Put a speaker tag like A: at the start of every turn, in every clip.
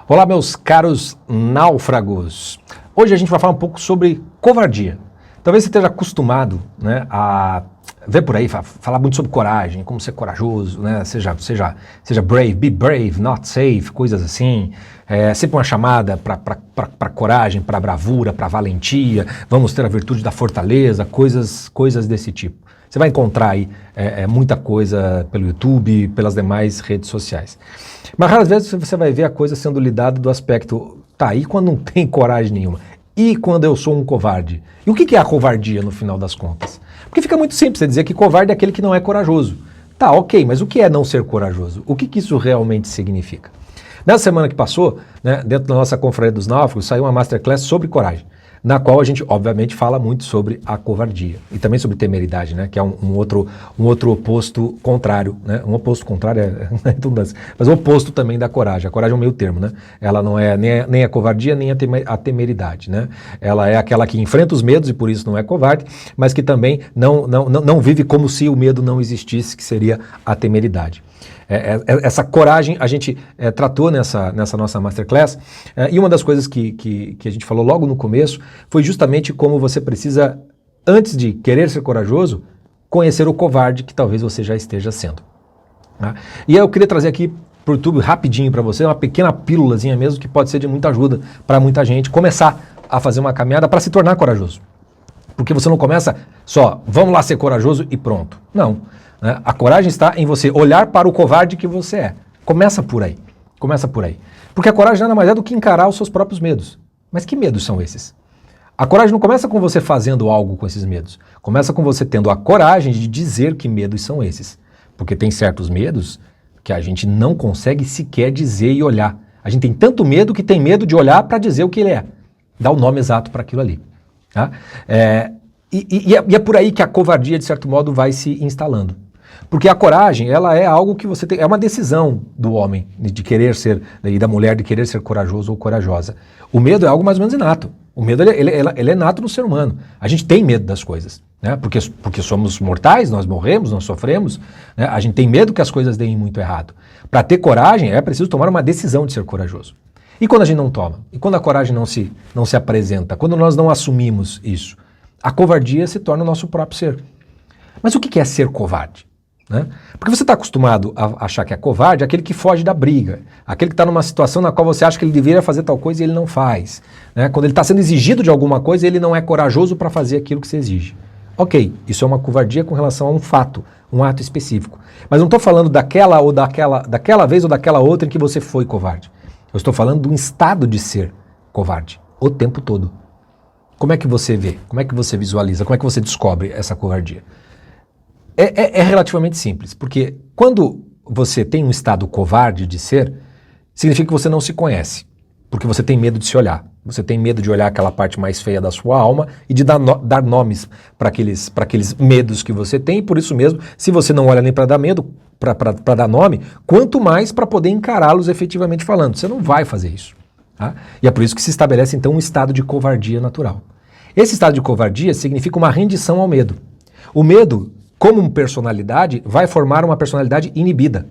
A: Olá, meus caros náufragos. Hoje a gente vai falar um pouco sobre covardia. Talvez você esteja acostumado, né, a ver por aí, falar muito sobre coragem, como ser corajoso, né, seja brave, be brave, not safe, coisas assim. Sempre uma chamada para coragem, para bravura, para valentia, vamos ter a virtude da fortaleza, coisas desse tipo. Você vai encontrar aí muita coisa pelo YouTube, pelas demais redes sociais. Mas às vezes você vai ver a coisa sendo lidada do aspecto, tá, e quando não tem coragem nenhuma? E quando eu sou um covarde? E o que é a covardia no final das contas? Porque fica muito simples você dizer que covarde é aquele que não é corajoso. Tá, ok, mas o que é não ser corajoso? O que isso realmente significa? Na semana que passou, né, dentro da nossa Confraria dos Náufragos, saiu uma masterclass sobre coragem, na qual a gente, obviamente, fala muito sobre a covardia e também sobre temeridade, né, que é um outro oposto contrário, né, um oposto contrário é redundância, mas o oposto também da coragem. A coragem é um meio termo, né, ela não é nem a covardia nem a temeridade, né, ela é aquela que enfrenta os medos e por isso não é covarde, mas que também não vive como se o medo não existisse, que seria a temeridade. Essa coragem a gente tratou nessa nossa masterclass, e uma das coisas que a gente falou logo no começo foi justamente como você precisa, antes de querer ser corajoso, conhecer o covarde que talvez você já esteja sendo. Tá? E aí eu queria trazer aqui para o YouTube rapidinho para você, uma pequena pílulazinha mesmo que pode ser de muita ajuda para muita gente começar a fazer uma caminhada para se tornar corajoso. Porque você não começa só, vamos lá ser corajoso e pronto. Não. A coragem está em você olhar para o covarde que você é. Começa por aí. Começa por aí. Porque a coragem nada mais é do que encarar os seus próprios medos. Mas que medos são esses? A coragem não começa com você fazendo algo com esses medos. Começa com você tendo a coragem de dizer que medos são esses. Porque tem certos medos que a gente não consegue sequer dizer e olhar. A gente tem tanto medo que tem medo de olhar para dizer o que ele é. Dá o nome exato para aquilo ali. Tá? E é por aí que a covardia, de certo modo, vai se instalando. Porque a coragem, ela é algo que você tem, é uma decisão do homem de querer ser, e da mulher de querer ser corajoso ou corajosa. O medo é algo mais ou menos inato. O medo ele é inato no ser humano. A gente tem medo das coisas, né? Porque somos mortais, nós morremos, nós sofremos, né? A gente tem medo que as coisas deem muito errado. Para ter coragem é preciso tomar uma decisão de ser corajoso. E quando a gente não toma? E quando a coragem não se apresenta? Quando nós não assumimos isso? A covardia se torna o nosso próprio ser. Mas o que é ser covarde? Né? Porque você está acostumado a achar que é covarde aquele que foge da briga, aquele que está numa situação na qual você acha que ele deveria fazer tal coisa e ele não faz. Né? Quando ele está sendo exigido de alguma coisa, ele não é corajoso para fazer aquilo que se exige. Ok, isso é uma covardia com relação a um fato, um ato específico. Mas não estou falando daquela vez ou daquela outra em que você foi covarde. Eu estou falando de um estado de ser covarde, o tempo todo. Como é que você vê? Como é que você visualiza? Como é que você descobre essa covardia? É relativamente simples, porque quando você tem um estado covarde de ser, significa que você não se conhece, porque você tem medo de se olhar. Você tem medo de olhar aquela parte mais feia da sua alma e de dar nomes para aqueles medos que você tem, e por isso mesmo, se você não olha nem para dar medo, para dar nome, quanto mais para poder encará-los efetivamente falando. Você não vai fazer isso. Tá? E é por isso que se estabelece então um estado de covardia natural. Esse estado de covardia significa uma rendição ao medo. O medo, como personalidade, vai formar uma personalidade inibida.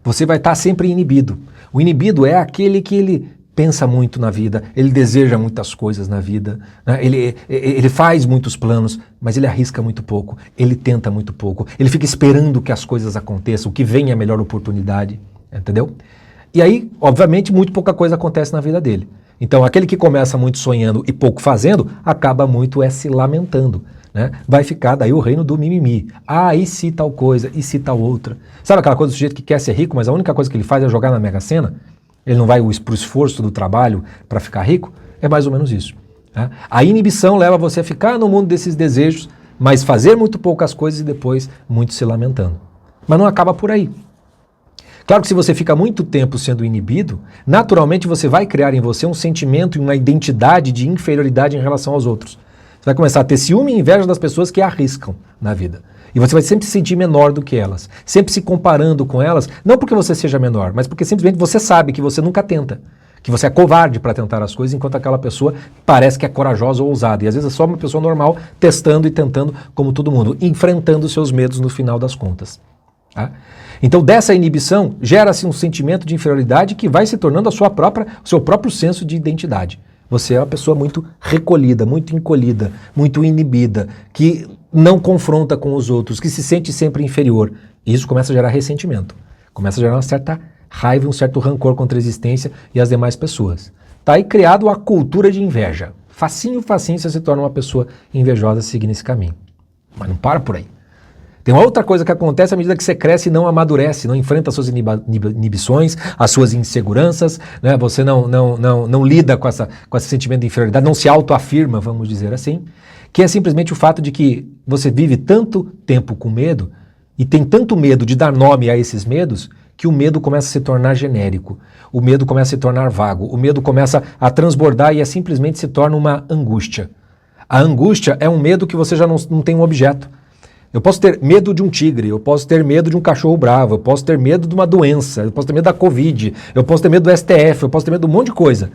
A: Você vai estar sempre inibido. O inibido é aquele que ele pensa muito na vida, ele deseja muitas coisas na vida, né? Ele faz muitos planos, mas ele arrisca muito pouco, ele tenta muito pouco, ele fica esperando que as coisas aconteçam, que venha a melhor oportunidade, entendeu? E aí, obviamente, muito pouca coisa acontece na vida dele. Então, aquele que começa muito sonhando e pouco fazendo, acaba muito se lamentando. Né? Vai ficar daí o reino do mimimi. Ah, e se tal coisa, e se tal outra. Sabe aquela coisa do sujeito que quer ser rico, mas a única coisa que ele faz é jogar na Mega Sena? Ele não vai pro esforço do trabalho para ficar rico? É mais ou menos isso. Né? A inibição leva você a ficar no mundo desses desejos, mas fazer muito poucas coisas e depois muito se lamentando. Mas não acaba por aí. Claro que se você fica muito tempo sendo inibido, naturalmente você vai criar em você um sentimento e uma identidade de inferioridade em relação aos outros. Você vai começar a ter ciúme e inveja das pessoas que arriscam na vida. E você vai sempre se sentir menor do que elas, sempre se comparando com elas, não porque você seja menor, mas porque simplesmente você sabe que você nunca tenta, que você é covarde para tentar as coisas, enquanto aquela pessoa parece que é corajosa ou ousada. E às vezes é só uma pessoa normal testando e tentando como todo mundo, enfrentando seus medos no final das contas. Tá? Então, dessa inibição, gera-se um sentimento de inferioridade que vai se tornando o seu próprio senso de identidade. Você é uma pessoa muito recolhida, muito encolhida, muito inibida, que não confronta com os outros, que se sente sempre inferior. E isso começa a gerar ressentimento, começa a gerar uma certa raiva, um certo rancor contra a existência e as demais pessoas. Está aí criado a cultura de inveja. Facinho você se torna uma pessoa invejosa seguindo esse caminho. Mas não para por aí. Tem uma outra coisa que acontece à medida que você cresce e não amadurece, não enfrenta as suas inibições, as suas inseguranças, né? Você não lida com esse sentimento de inferioridade, não se autoafirma, vamos dizer assim, que é simplesmente o fato de que você vive tanto tempo com medo e tem tanto medo de dar nome a esses medos que o medo começa a se tornar genérico, o medo começa a se tornar vago, o medo começa a transbordar e simplesmente se torna uma angústia. A angústia é um medo que você já não tem um objeto. Eu posso ter medo de um tigre, eu posso ter medo de um cachorro bravo, eu posso ter medo de uma doença, eu posso ter medo da Covid, eu posso ter medo do STF, eu posso ter medo de um monte de coisa.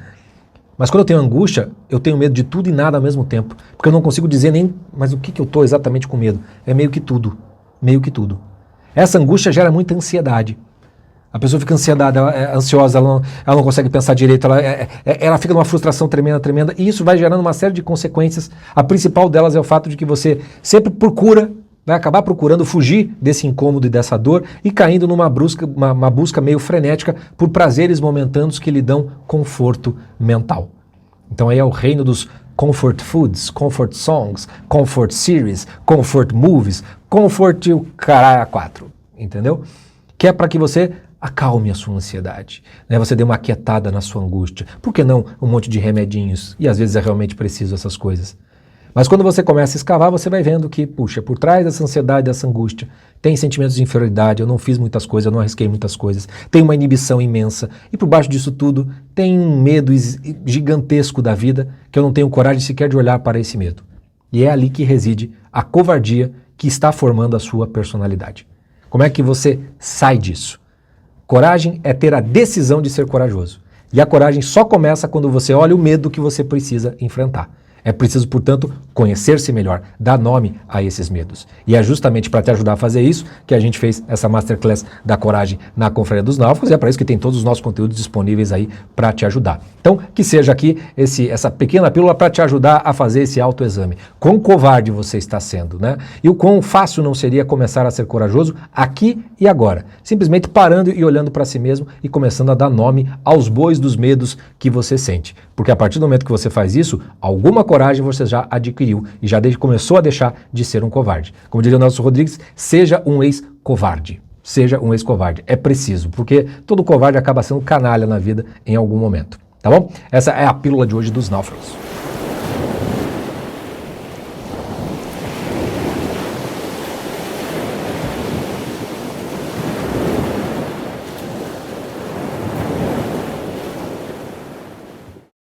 A: Mas quando eu tenho angústia, eu tenho medo de tudo e nada ao mesmo tempo. Porque eu não consigo dizer nem, mas o que eu estou exatamente com medo? É meio que tudo, meio que tudo. Essa angústia gera muita ansiedade. A pessoa fica ansiosa, ela não consegue pensar direito, ela fica numa frustração tremenda, e isso vai gerando uma série de consequências. A principal delas é o fato de que você sempre vai acabar procurando fugir desse incômodo e dessa dor e caindo numa busca meio frenética por prazeres momentâneos que lhe dão conforto mental. Então aí é o reino dos comfort foods, comfort songs, comfort series, comfort movies, comfort o caralho a quatro, entendeu? Que é para que você acalme a sua ansiedade, né? Você dê uma aquietada na sua angústia. Por que não um monte de remedinhos? E às vezes é realmente preciso essas coisas. Mas quando você começa a escavar, você vai vendo que, puxa, por trás dessa ansiedade, dessa angústia, tem sentimentos de inferioridade, eu não fiz muitas coisas, eu não arrisquei muitas coisas, tem uma inibição imensa, e por baixo disso tudo, tem um medo gigantesco da vida, que eu não tenho coragem sequer de olhar para esse medo. E é ali que reside a covardia que está formando a sua personalidade. Como é que você sai disso? Coragem é ter a decisão de ser corajoso. E a coragem só começa quando você olha o medo que você precisa enfrentar. É preciso, portanto, conhecer-se melhor, dar nome a esses medos. E é justamente para te ajudar a fazer isso que a gente fez essa Masterclass da Coragem na Confraria dos Náufragos, e é para isso que tem todos os nossos conteúdos disponíveis aí para te ajudar. Então, que seja aqui essa pequena pílula para te ajudar a fazer esse autoexame. Quão covarde você está sendo, né? E o quão fácil não seria começar a ser corajoso aqui e agora. Simplesmente parando e olhando para si mesmo e começando a dar nome aos bois dos medos que você sente. Porque a partir do momento que você faz isso, alguma coragem você já adquiriu e já começou a deixar de ser um covarde. Como diria o Nelson Rodrigues, seja um ex-covarde. Seja um ex-covarde. É preciso, porque todo covarde acaba sendo canalha na vida em algum momento. Tá bom? Essa é a pílula de hoje dos náufragos.